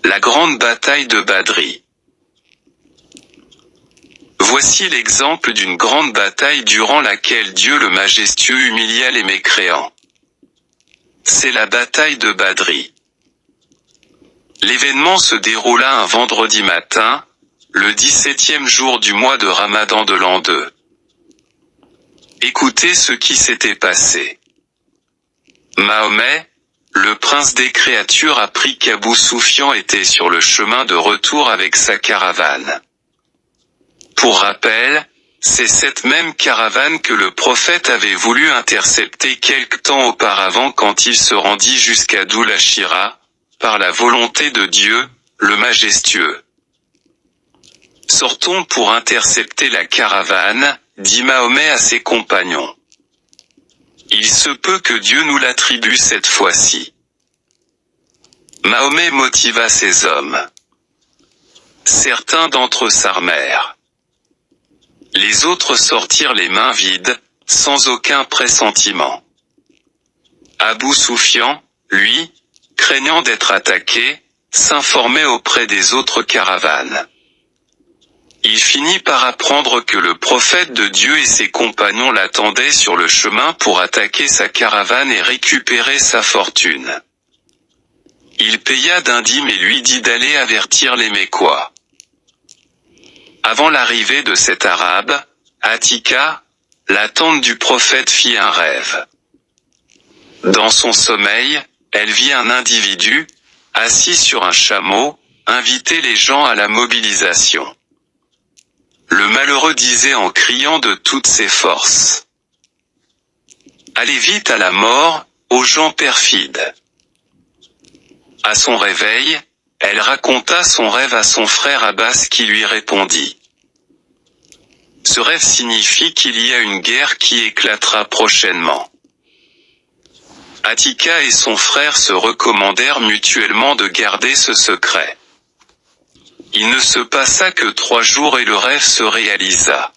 La grande bataille de Badri. Voici l'exemple d'une grande bataille durant laquelle Dieu le majestueux humilia les mécréants. C'est la bataille de Badri. L'événement se déroula un vendredi matin, le 17e jour du mois de Ramadan de l'an 2. Écoutez ce qui s'était passé. Mahomet, le prince des créatures, apprit qu'Abou Soufian était sur le chemin de retour avec sa caravane. Pour rappel, c'est cette même caravane que le prophète avait voulu intercepter quelque temps auparavant quand il se rendit jusqu'à Doul-Ashira, par la volonté de Dieu, le majestueux. Sortons pour intercepter la caravane, dit Mahomet à ses compagnons. Il se peut que Dieu nous l'attribue cette fois-ci. Mahomet motiva ses hommes. Certains d'entre eux s'armèrent. Les autres sortirent les mains vides, sans aucun pressentiment. Abou Soufian, lui, craignant d'être attaqué, s'informait auprès des autres caravanes. Il finit par apprendre que le prophète de Dieu et ses compagnons l'attendaient sur le chemin pour attaquer sa caravane et récupérer sa fortune. Il paya d'un dîme et lui dit d'aller avertir les Mécois. Avant l'arrivée de cet Arabe, Atika, la tante du prophète, fit un rêve. Dans son sommeil, elle vit un individu, assis sur un chameau, inviter les gens à la mobilisation. Le malheureux disait en criant de toutes ses forces. Allez vite à la mort, aux gens perfides. À son réveil, elle raconta son rêve à son frère Abbas qui lui répondit. Ce rêve signifie qu'il y a une guerre qui éclatera prochainement. Atika et son frère se recommandèrent mutuellement de garder ce secret. Il ne se passa que 3 jours et le rêve se réalisa.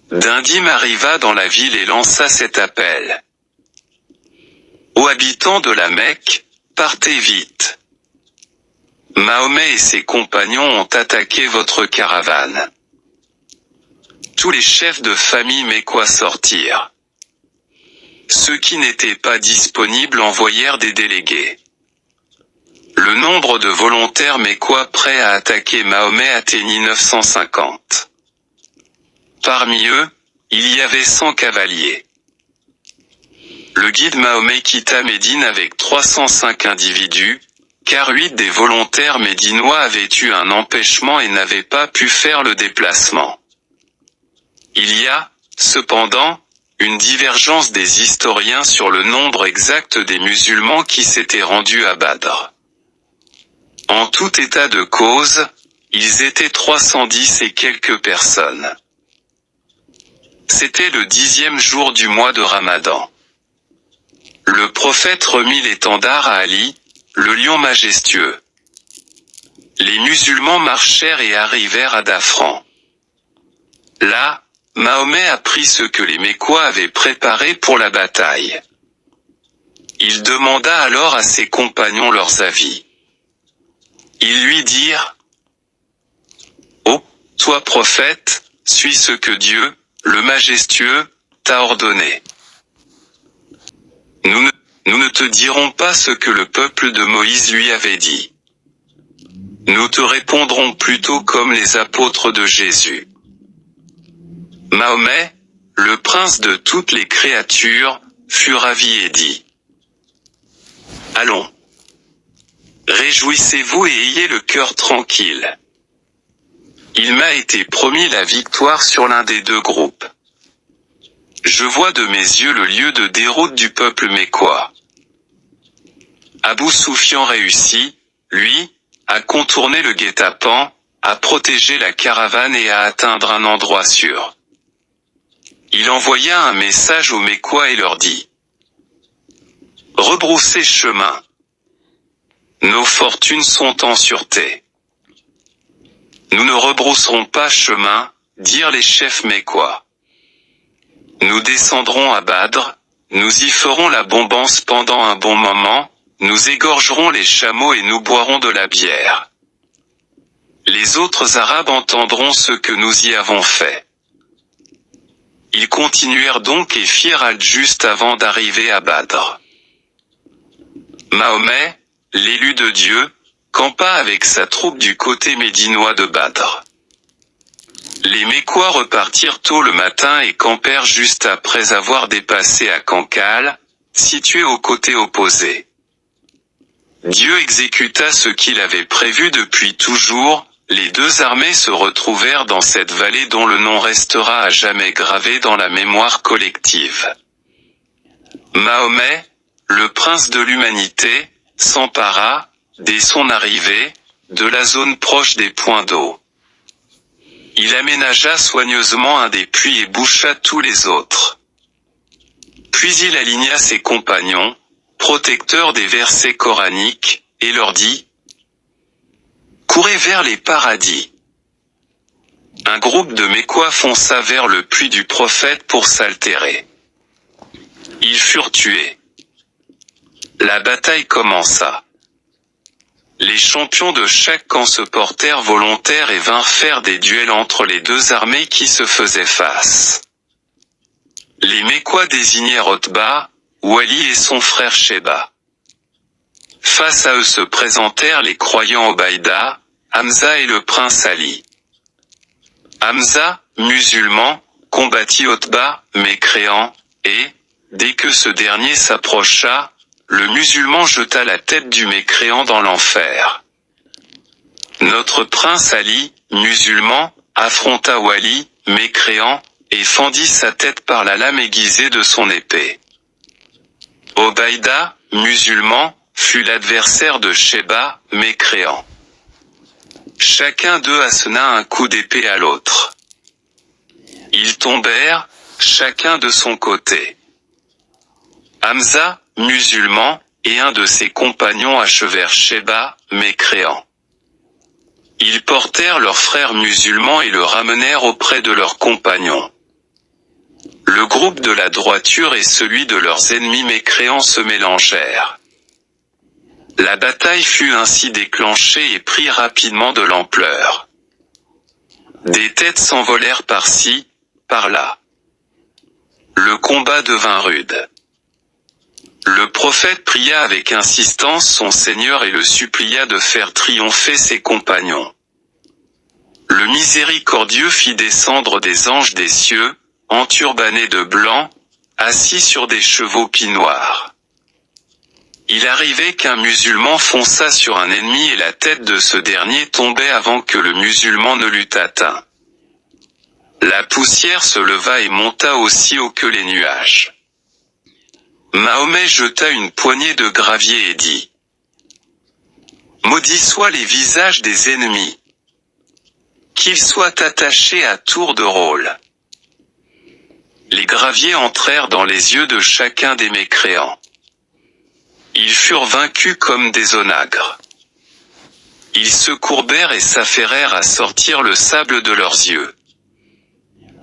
Dindim arriva dans la ville et lança cet appel. Aux habitants de la Mecque, partez vite. Mahomet et ses compagnons ont attaqué votre caravane. Tous les chefs de famille mécois sortirent. Ceux qui n'étaient pas disponibles envoyèrent des délégués. Le nombre de volontaires mécois prêts à attaquer Mahomet atteignit 950. Parmi eux, il y avait 100 cavaliers. Le guide Mahomet quitta Médine avec 305 individus, car 8 des volontaires médinois avaient eu un empêchement et n'avaient pas pu faire le déplacement. Il y a, cependant, une divergence des historiens sur le nombre exact des musulmans qui s'étaient rendus à Badr. En tout état de cause, ils étaient 310 et quelques personnes. C'était le 10e jour du mois de Ramadan. Le prophète remit l'étendard à Ali, le lion majestueux. Les musulmans marchèrent et arrivèrent à Dafran. Là, Mahomet apprit ce que les Mécois avaient préparé pour la bataille. Il demanda alors à ses compagnons leurs avis. Ils lui dirent, « Oh, toi prophète, suis ce que Dieu, le majestueux, t'a ordonné. Nous ne te dirons pas ce que le peuple de Moïse lui avait dit. Nous te répondrons plutôt comme les apôtres de Jésus. » Mahomet, le prince de toutes les créatures, fut ravi et dit, « Allons. Réjouissez-vous et ayez le cœur tranquille. Il m'a été promis la victoire sur l'un des 2 groupes. Je vois de mes yeux le lieu de déroute du peuple mécois. » Abou Soufian réussit, lui, à contourner le guet-apens, à protéger la caravane et à atteindre un endroit sûr. Il envoya un message aux Mécois et leur dit « Rebroussez chemin. Nos fortunes sont en sûreté. » Nous ne rebrousserons pas chemin, dirent les chefs mécois. Nous descendrons à Badr, nous y ferons la bombance pendant un bon moment, nous égorgerons les chameaux et nous boirons de la bière. Les autres Arabes entendront ce que nous y avons fait. Ils continuèrent donc et firent halte juste avant d'arriver à Badr. Mahomet, l'élu de Dieu, campa avec sa troupe du côté médinois de Badr. Les Mécois repartirent tôt le matin et campèrent juste après avoir dépassé à Cancale, situé au côté opposé. Dieu exécuta ce qu'il avait prévu depuis toujours, les deux armées se retrouvèrent dans cette vallée dont le nom restera à jamais gravé dans la mémoire collective. Mahomet, le prince de l'humanité, s'empara, dès son arrivée, de la zone proche des points d'eau. Il aménagea soigneusement un des puits et boucha tous les autres. Puis il aligna ses compagnons, protecteurs des versets coraniques, et leur dit : courez vers les paradis. Un groupe de Mécois fonça vers le puits du prophète pour s'altérer. Ils furent tués. La bataille commença. Les champions de chaque camp se portèrent volontaires et vinrent faire des duels entre les deux armées qui se faisaient face. Les Mécois désignèrent Otba, Wali et son frère Sheba. Face à eux se présentèrent les croyants Obaïda, Hamza et le prince Ali. Hamza, musulman, combattit Otba, mécréant, et, dès que ce dernier s'approcha, le musulman jeta la tête du mécréant dans l'enfer. Notre prince Ali, musulman, affronta Wali, mécréant, et fendit sa tête par la lame aiguisée de son épée. Obaïda, musulman, fut l'adversaire de Sheba, mécréant. Chacun d'eux assena un coup d'épée à l'autre. Ils tombèrent, chacun de son côté. Hamza, musulman, et un de ses compagnons achevèrent Sheba, mécréant. Ils portèrent leur frère musulman et le ramenèrent auprès de leurs compagnons. Le groupe de la droiture et celui de leurs ennemis mécréants se mélangèrent. La bataille fut ainsi déclenchée et prit rapidement de l'ampleur. Des têtes s'envolèrent par-ci, par-là. Le combat devint rude. Le prophète pria avec insistance son Seigneur et le supplia de faire triompher ses compagnons. Le miséricordieux fit descendre des anges des cieux, enturbanés de blanc, assis sur des chevaux pie-noirs. Il arrivait qu'un musulman fonça sur un ennemi et la tête de ce dernier tombait avant que le musulman ne l'eût atteint. La poussière se leva et monta aussi haut que les nuages. Mahomet jeta une poignée de gravier et dit : maudits soient les visages des ennemis. Qu'ils soient attachés à tour de rôle. Les graviers entrèrent dans les yeux de chacun des mécréants. Ils furent vaincus comme des onagres. Ils se courbèrent et s'affairèrent à sortir le sable de leurs yeux.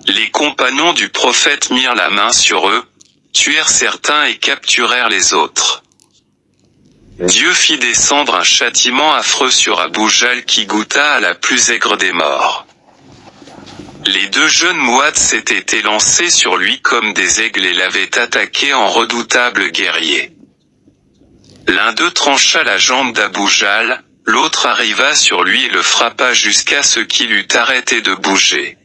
Les compagnons du prophète mirent la main sur eux, tuèrent certains et capturèrent les autres. Dieu fit descendre un châtiment affreux sur Abu Jahl qui goûta à la plus aigre des morts. Les deux jeunes Mouads s'étaient élancés sur lui comme des aigles et l'avaient attaqué en redoutable guerrier. L'un d'eux trancha la jambe d'Abu Jahl, l'autre arriva sur lui et le frappa jusqu'à ce qu'il eût arrêté de bouger.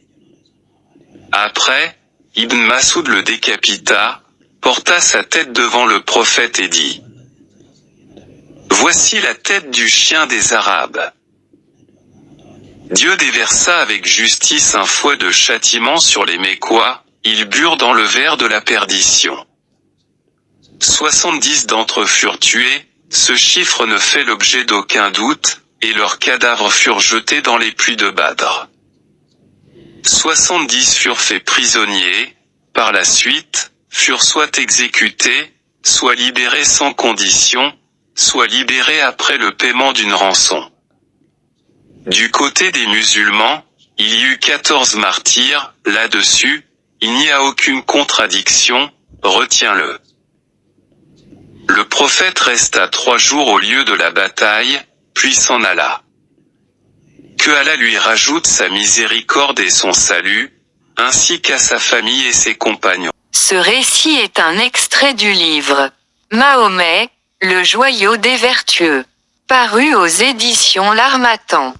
Après, Ibn Mas'ud le décapita, porta sa tête devant le prophète et dit : voici la tête du chien des Arabes. Dieu déversa avec justice un fouet de châtiment sur les Mécois, ils burent dans le verre de la perdition. 70 d'entre eux furent tués, ce chiffre ne fait l'objet d'aucun doute, et leurs cadavres furent jetés dans les puits de Badr. 70 furent faits prisonniers, par la suite, furent soit exécutés, soit libérés sans condition, soit libérés après le paiement d'une rançon. Du côté des musulmans, il y eut 14 martyrs, là-dessus, il n'y a aucune contradiction, retiens-le. Le prophète resta 3 jours au lieu de la bataille, puis s'en alla. Que Allah lui rajoute sa miséricorde et son salut, ainsi qu'à sa famille et ses compagnons. Ce récit est un extrait du livre Mahomet, le joyau des vertueux, paru aux éditions L'Harmattan.